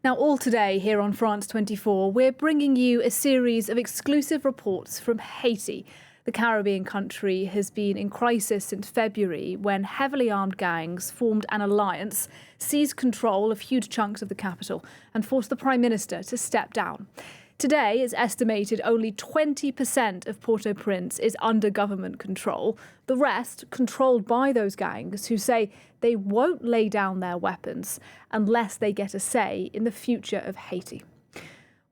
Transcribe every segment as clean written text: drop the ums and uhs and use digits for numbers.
Now, all today here on France 24, we're bringing you a series of exclusive reports from Haiti. The Caribbean country has been in crisis since February when heavily armed gangs formed an alliance, seized control of huge chunks of the capital and forced the Prime Minister to step down. Today, it's estimated only 20% of Port-au-Prince is under government control. The rest controlled by those gangs who say they won't lay down their weapons unless they get a say in the future of Haiti.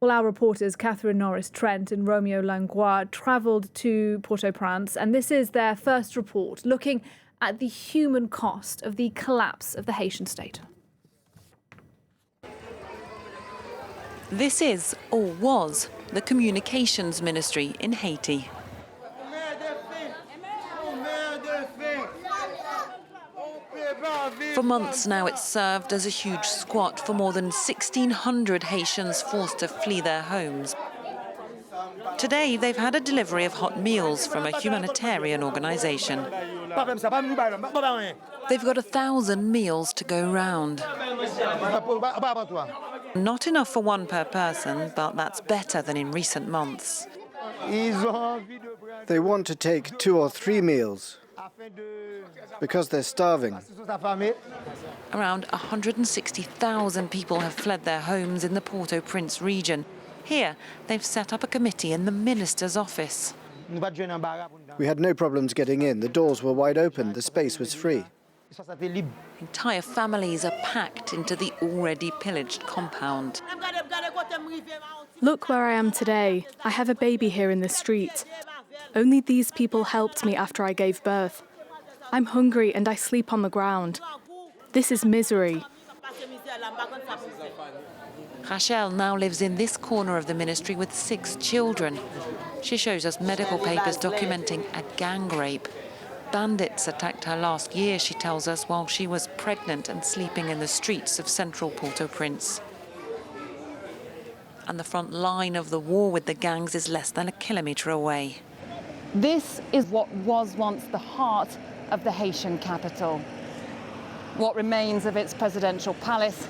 Well, our reporters Catherine Norris-Trent and Romeo Langlois travelled to Port-au-Prince, and this is their first report looking at the human cost of the collapse of the Haitian state. This is, or was, the Communications Ministry in Haiti. For months now, it's served as a huge squat for more than 1,600 Haitians forced to flee their homes. Today, they've had a delivery of hot meals from a humanitarian organisation. They've got 1,000 meals to go round. Not enough for one per person, but that's better than in recent months. They want to take 2 or 3 meals because they're starving. Around 160,000 people have fled their homes in the Port-au-Prince region. Here, they've set up a committee in the minister's office. We had no problems getting in. The doors were wide open. The space was free. Entire families are packed into the already pillaged compound. Look where I am today. I have a baby here in the street. Only these people helped me after I gave birth. I'm hungry and I sleep on the ground. This is misery. Rachel now lives in this corner of the ministry with 6 children. She shows us medical papers documenting a gang rape. Bandits attacked her last year, she tells us, while she was pregnant and sleeping in the streets of central Port-au-Prince. And the front line of the war with the gangs is less than a kilometre away. This is what was once the heart of the Haitian capital. What remains of its presidential palace,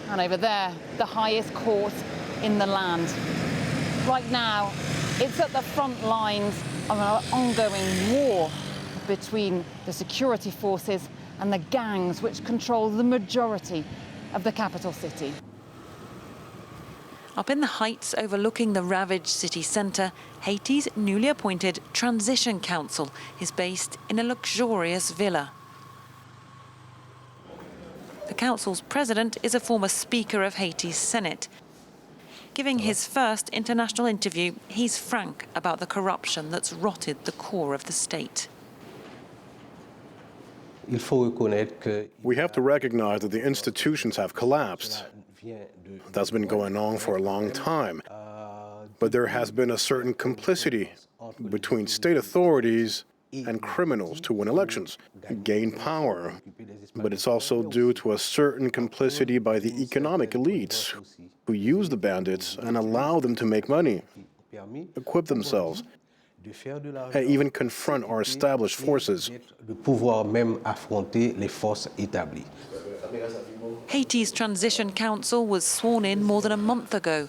and over there, the highest court in the land. Right now, it's at the front lines of an ongoing war between the security forces and the gangs which control the majority of the capital city. Up in the heights overlooking the ravaged city centre, Haiti's newly appointed Transition Council is based in a luxurious villa. The council's president is a former Speaker of Haiti's Senate. Giving his first international interview, he's frank about the corruption that's rotted the core of the state. We have to recognize that the institutions have collapsed. That's been going on for a long time. But there has been a certain complicity between state authorities and criminals to win elections, gain power. But it's also due to a certain complicity by the economic elites who use the bandits and allow them to make money, equip themselves, and even confront our established forces. Haiti's Transition Council was sworn in more than a month ago,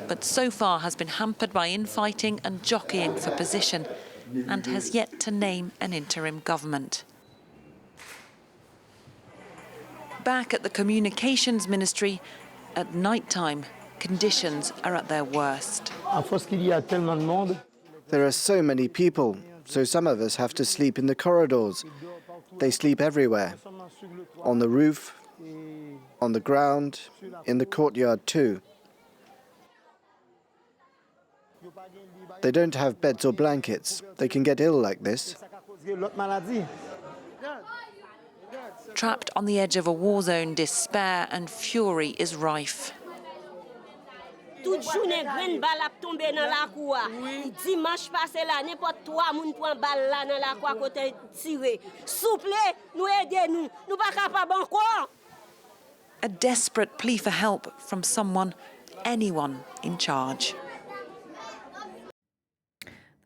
but so far has been hampered by infighting and jockeying for position, and has yet to name an interim government. Back at the Communications Ministry, at night time, conditions are at their worst. There are so many people, so some of us have to sleep in the corridors. They sleep everywhere. On the roof, on the ground, in the courtyard too. They don't have beds or blankets. They can get ill like this. Trapped on the edge of a war zone, despair and fury is rife. Toute journée graine balle a tombé dans la cour. Dimanche passé là n'importe 3 moun prend balle là dans la cour côté tiré. Souple, nous aidez nous. Nous pas capable encore. A desperate plea for help from someone, anyone in charge.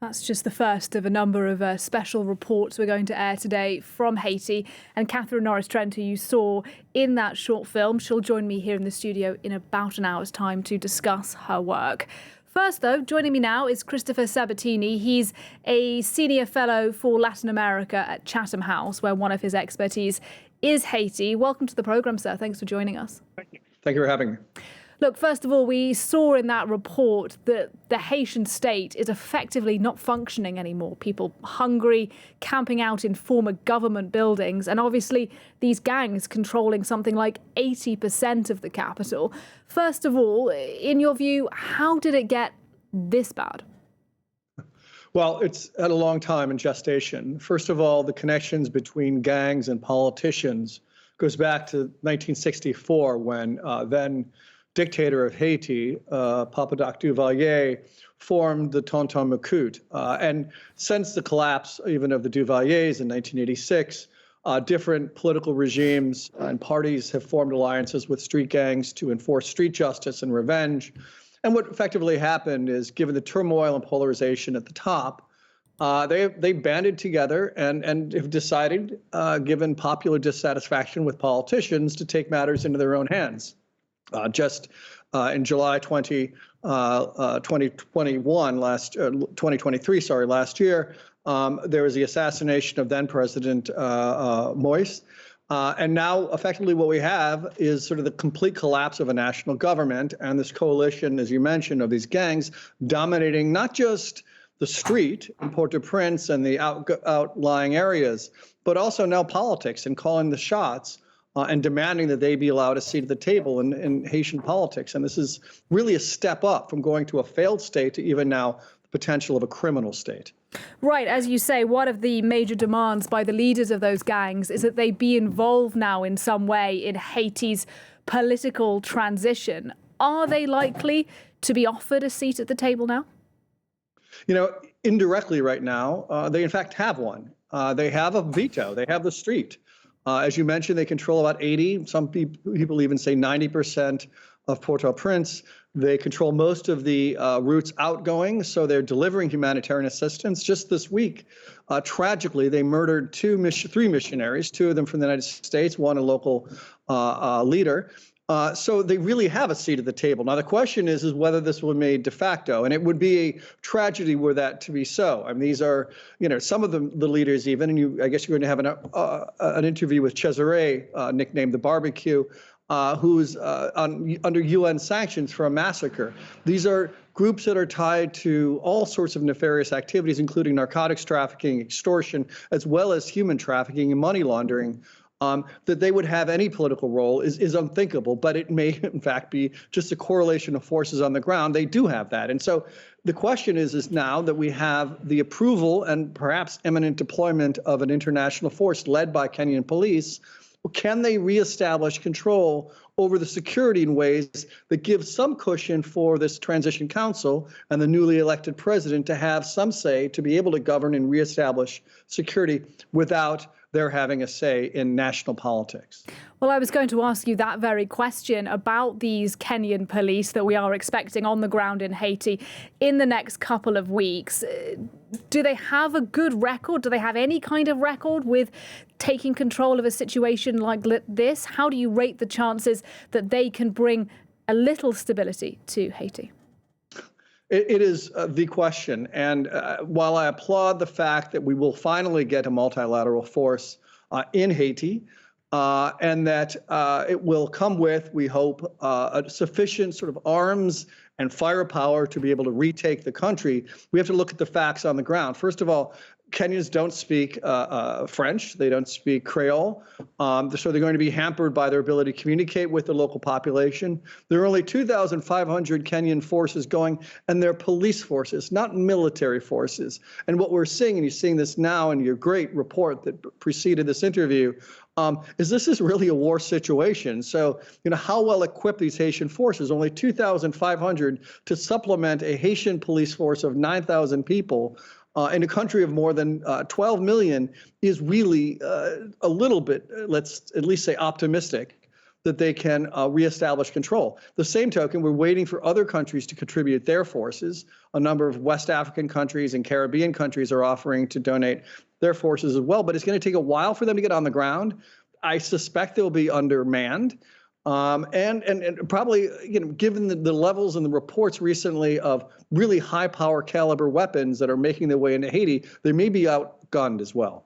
That's just the first of a number of special reports we're going to air today from Haiti. And Catherine Norris-Trent, who you saw in that short film, she'll join me here in the studio in about an hour's time to discuss her work. First, though, joining me now is Christopher Sabatini. He's a senior fellow for Latin America at Chatham House, where one of his expertise is Haiti. Welcome to the programme, sir. Thanks for joining us. Thank you. Thank you for having me. Look, first of all, we saw in that report that the Haitian state is effectively not functioning anymore. People hungry, camping out in former government buildings, and obviously these gangs controlling something like 80% of the capital. First of all, in your view, how did it get this bad? Well, it's had a long time in gestation. First of all, the connections between gangs and politicians goes back to 1964 when then dictator of Haiti, Papa Doc Duvalier, formed the Tonton Macoute. And since the collapse even of the Duvaliers in 1986, different political regimes and parties have formed alliances with street gangs to enforce street justice and revenge. And what effectively happened is, given the turmoil and polarization at the top, they banded together and have decided, given popular dissatisfaction with politicians, to take matters into their own hands. Just in July 2021, 2023, last year, there was the assassination of then President Moise. And now, effectively, what we have is sort of the complete collapse of a national government and this coalition, as you mentioned, of these gangs dominating not just the street in Port-au-Prince and the outlying areas, but also now politics and calling the shots. And demanding that they be allowed a seat at the table in Haitian politics. And this is really a step up from going to a failed state to even now the potential of a criminal state. Right. As you say, one of the major demands by the leaders of those gangs is that they be involved now in some way in Haiti's political transition. Are they likely to be offered a seat at the table now? You know, indirectly right now, they in fact have one. They have a veto. They have the street. As you mentioned, they control about 80, some people even say 90% of Port-au-Prince. They control most of the routes outgoing, so they're delivering humanitarian assistance. Just this week, tragically, they murdered three missionaries, two of them from the United States, one a local leader. So they really have a seat at the table. Now, the question is whether this will be made de facto, and it would be a tragedy were that to be so. I mean, these are, some of the leaders even, and I guess you're going to have an interview with Cesare, nicknamed the Barbecue, who's under UN sanctions for a massacre. These are groups that are tied to all sorts of nefarious activities, including narcotics trafficking, extortion, as well as human trafficking and money laundering. That they would have any political role is unthinkable, but it may, in fact, be just a correlation of forces on the ground. They do have that. And so the question is now that we have the approval and perhaps imminent deployment of an international force led by Kenyan police, can they reestablish control over the security in ways that give some cushion for this transition council and the newly elected president to have some say to be able to govern and reestablish security without their having a say in national politics? Well, I was going to ask you that very question about these Kenyan police that we are expecting on the ground in Haiti in the next couple of weeks. Do they have a good record? Do they have any kind of record with taking control of a situation like this? How do you rate the chances that they can bring a little stability to Haiti? It is the question. And while I applaud the fact that we will finally get a multilateral force in Haiti, and that it will come with, we hope, a sufficient sort of arms and firepower to be able to retake the country, we have to look at the facts on the ground. First of all, Kenyans don't speak French. They don't speak Creole. So they're going to be hampered by their ability to communicate with the local population. There are only 2,500 Kenyan forces going, and they're police forces, not military forces. And what we're seeing, and you're seeing this now in your great report that preceded this interview, is this is really a war situation. So, how well equipped these Haitian forces, only 2,500 to supplement a Haitian police force of 9,000 people, in a country of more than 12 million is really a little bit, let's at least say, optimistic. that they can reestablish control. The same token, we're waiting for other countries to contribute their forces. A number of West African countries and Caribbean countries are offering to donate their forces as well, but it's going to take a while for them to get on the ground. I suspect they'll be undermanned. And probably, given the levels and the reports recently of really high power caliber weapons that are making their way into Haiti, they may be outgunned as well.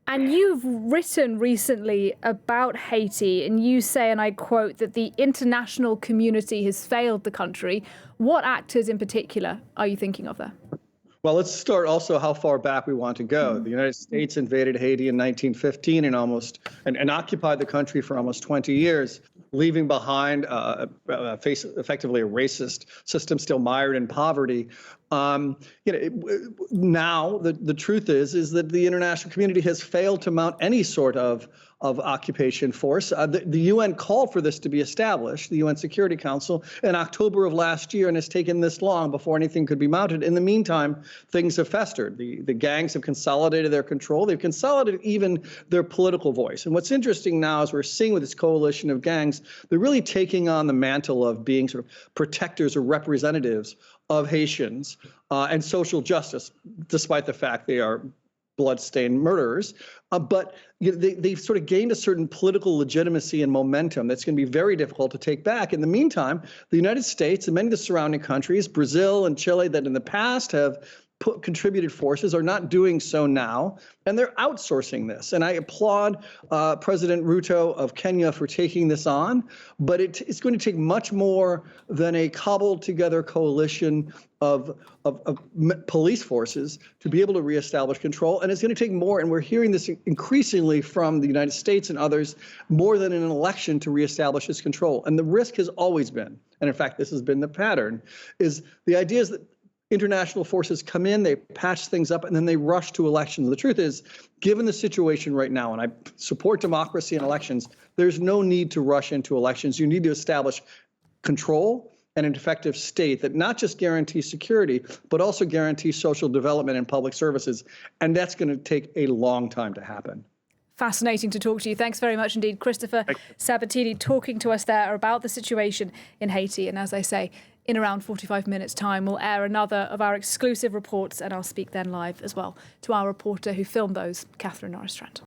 And you've written recently about Haiti, and you say, and I quote, that the international community has failed the country. What actors in particular are you thinking of there? Well, let's start also how far back we want to go. The United States invaded Haiti in 1915 and occupied the country for almost 20 years, leaving behind effectively a racist system still mired in poverty. Now the truth is that the international community has failed to mount any sort of occupation force. The UN called for this to be established, the UN Security Council, in October of last year, and it's taken this long before anything could be mounted. In the meantime, things have festered. The gangs have consolidated their control. They've consolidated even their political voice. And what's interesting now is we're seeing with this coalition of gangs, they're really taking on the mantle of being sort of protectors or representatives of Haitians and social justice, despite the fact they are bloodstained murderers. But they've sort of gained a certain political legitimacy and momentum that's going to be very difficult to take back. In the meantime, the United States and many of the surrounding countries, Brazil and Chile, that in the past have contributed forces are not doing so now, and they're outsourcing this. And I applaud President Ruto of Kenya for taking this on, but it's going to take much more than a cobbled together coalition of police forces to be able to reestablish control. And it's going to take more, and we're hearing this increasingly from the United States and others, more than an election to reestablish this control. And the risk has always been, and in fact, this has been the pattern, is the idea is that international forces come in, they patch things up, and then they rush to elections. The truth is, given the situation right now, and I support democracy and elections, there's no need to rush into elections. You need to establish control and an effective state that not just guarantees security, but also guarantees social development and public services. And that's going to take a long time to happen. Fascinating to talk to you. Thanks very much indeed. Christopher Sabatini talking to us there about the situation in Haiti. And as I say, in around 45 minutes' time, we'll air another of our exclusive reports, and I'll speak then live as well to our reporter who filmed those, Catherine Norris-Strand.